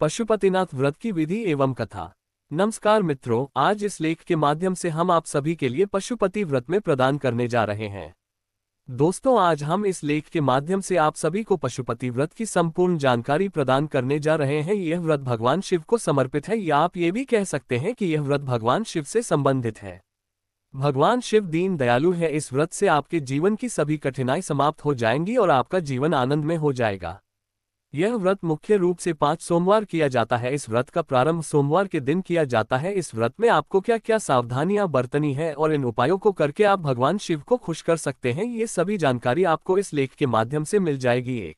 पशुपतिनाथ व्रत की विधि एवं कथा। नमस्कार मित्रों, आज इस लेख के माध्यम से हम आप सभी के लिए पशुपति व्रत में प्रदान करने जा रहे हैं। दोस्तों, आज हम इस लेख के माध्यम से आप सभी को पशुपति व्रत की संपूर्ण जानकारी प्रदान करने जा रहे हैं। यह व्रत भगवान शिव को समर्पित है, या आप ये भी कह सकते हैं कि यह व्रत भगवान शिव से संबंधित है। भगवान शिव दीन दयालु है। इस व्रत से आपके जीवन की सभी कठिनाई समाप्त हो जाएंगी और आपका जीवन आनंद में हो जाएगा। यह व्रत मुख्य रूप से 5 सोमवार किया जाता है। इस व्रत का प्रारंभ सोमवार के दिन किया जाता है। इस व्रत में आपको क्या क्या सावधानियां बरतनी है और इन उपायों को करके आप भगवान शिव को खुश कर सकते हैं, ये सभी जानकारी आपको इस लेख के माध्यम से मिल जाएगी।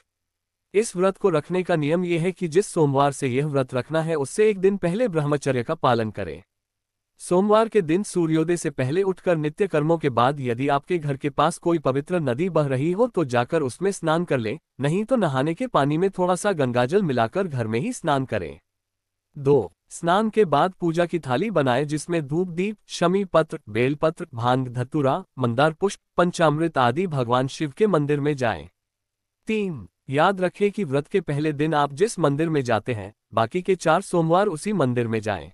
इस व्रत को रखने का नियम यह है कि जिस सोमवार से यह व्रत रखना है उससे एक दिन पहले ब्रह्मचर्य का पालन करें। सोमवार के दिन सूर्योदय से पहले उठकर नित्य कर्मों के बाद यदि आपके घर के पास कोई पवित्र नदी बह रही हो तो जाकर उसमें स्नान कर लें, नहीं तो नहाने के पानी में थोड़ा सा गंगाजल मिलाकर घर में ही स्नान करें। 2. स्नान के बाद पूजा की थाली बनाएं जिसमें धूप दीप, शमी पत्र, बेलपत्र, भांग धतूरा, मंदार पुष्प, पंचामृत आदि भगवान शिव के मंदिर में जाएं। 3. याद रखें कि व्रत के पहले दिन आप जिस मंदिर में जाते हैं बाकी के 4 सोमवार उसी मंदिर में जाएं।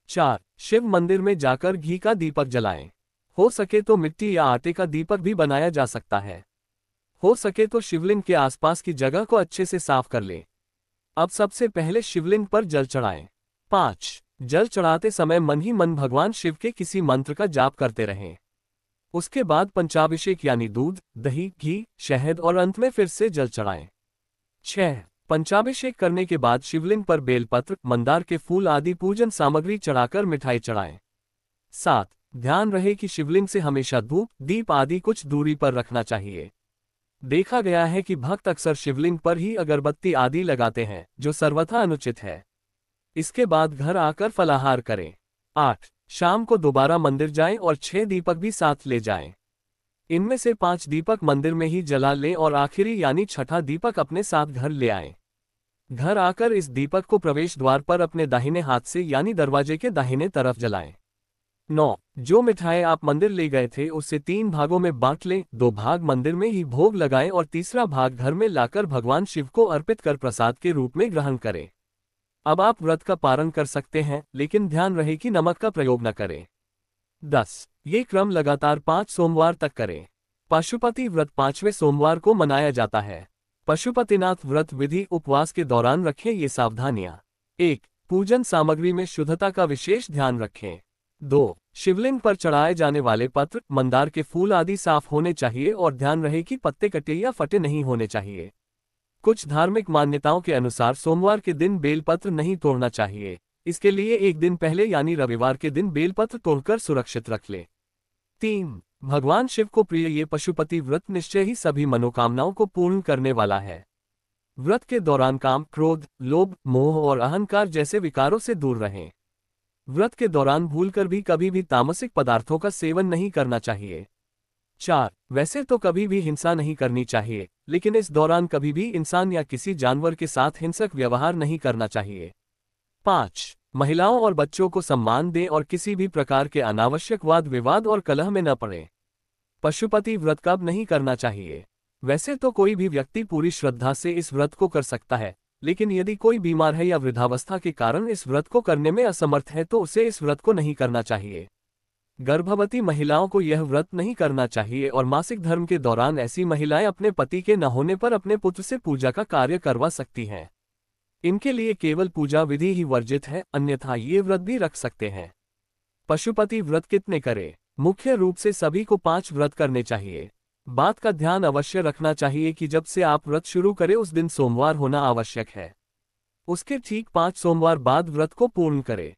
4. शिव मंदिर में जाकर घी का दीपक जलाएं। हो सके तो मिट्टी या आटे का दीपक भी बनाया जा सकता है। हो सके तो शिवलिंग के आसपास की जगह को अच्छे से साफ कर लें। अब सबसे पहले शिवलिंग पर जल चढ़ाएं। 5. जल चढ़ाते समय मन ही मन भगवान शिव के किसी मंत्र का जाप करते रहें। उसके बाद पंचाभिषेक यानी दूध, दही, घी, शहद और अंत में फिर से जल चढ़ाएं। 6. पंचाभिषेक करने के बाद शिवलिंग पर बेलपत्र, मंदार के फूल आदि पूजन सामग्री चढ़ाकर मिठाई चढ़ाएं। 7. ध्यान रहे कि शिवलिंग से हमेशा धूप, दीप आदि कुछ दूरी पर रखना चाहिए। देखा गया है कि भक्त अक्सर शिवलिंग पर ही अगरबत्ती आदि लगाते हैं, जो सर्वथा अनुचित है। इसके बाद घर आकर फलाहार करें। 8. शाम को दोबारा मंदिर जाएं और 6 दीपक भी साथ ले जाएं। इनमें से 5 दीपक मंदिर में ही जला लें और आखिरी यानी छठा दीपक अपने साथ घर ले आएं। घर आकर इस दीपक को प्रवेश द्वार पर अपने दाहिने हाथ से यानी दरवाजे के दाहिने तरफ जलाएं। 9. जो मिठाई आप मंदिर ले गए थे उससे 3 भागों में बांट लें। 2 भाग मंदिर में ही भोग लगाएं और तीसरा भाग घर में लाकर भगवान शिव को अर्पित कर प्रसाद के रूप में ग्रहण करें। अब आप व्रत का पारण कर सकते हैं, लेकिन ध्यान रहे कि नमक का प्रयोग न करें। 10. ये क्रम लगातार 5 सोमवार तक करें। पशुपति व्रत 5वें सोमवार को मनाया जाता है। पशुपतिनाथ व्रत विधि उपवास के दौरान रखें ये सावधानियां। 1. पूजन सामग्री में शुद्धता का विशेष ध्यान रखें। 2. शिवलिंग पर चढ़ाए जाने वाले पत्र, मंदार के फूल आदि साफ होने चाहिए और ध्यान रहे कि पत्ते कटे या फटे नहीं होने चाहिए। कुछ धार्मिक मान्यताओं के अनुसार सोमवार के दिन बेलपत्र नहीं तोड़ना चाहिए। इसके लिए एक दिन पहले यानी रविवार के दिन बेलपत्र तोड़कर सुरक्षित रख ले। 3. भगवान शिव को प्रिय ये पशुपति व्रत निश्चय ही सभी मनोकामनाओं को पूर्ण करने वाला है। व्रत के दौरान काम, क्रोध, लोभ, मोह और अहंकार जैसे विकारों से दूर रहें। व्रत के दौरान भूलकर भी कभी भी तामसिक पदार्थों का सेवन नहीं करना चाहिए। 4. वैसे तो कभी भी हिंसा नहीं करनी चाहिए, लेकिन इस दौरान कभी भी इंसान या किसी जानवर के साथ हिंसक व्यवहार नहीं करना चाहिए। 5. महिलाओं और बच्चों को सम्मान दें और किसी भी प्रकार के अनावश्यक वाद विवाद और कलह में न पड़ें। पशुपति व्रत कब नहीं करना चाहिए? वैसे तो कोई भी व्यक्ति पूरी श्रद्धा से इस व्रत को कर सकता है, लेकिन यदि कोई बीमार है या वृद्धावस्था के कारण इस व्रत को करने में असमर्थ है तो उसे इस व्रत को नहीं करना चाहिए। गर्भवती महिलाओं को यह व्रत नहीं करना चाहिए और मासिक धर्म के दौरान ऐसी महिलाएं अपने पति के न होने पर अपने पुत्र से पूजा का कार्य करवा सकती हैं। इनके लिए केवल पूजा विधि ही वर्जित है, अन्यथा ये व्रत भी रख सकते हैं। पशुपति व्रत कितने करें? मुख्य रूप से सभी को 5 व्रत करने चाहिए। बात का ध्यान अवश्य रखना चाहिए कि जब से आप व्रत शुरू करें उस दिन सोमवार होना आवश्यक है। उसके ठीक 5 सोमवार बाद व्रत को पूर्ण करें।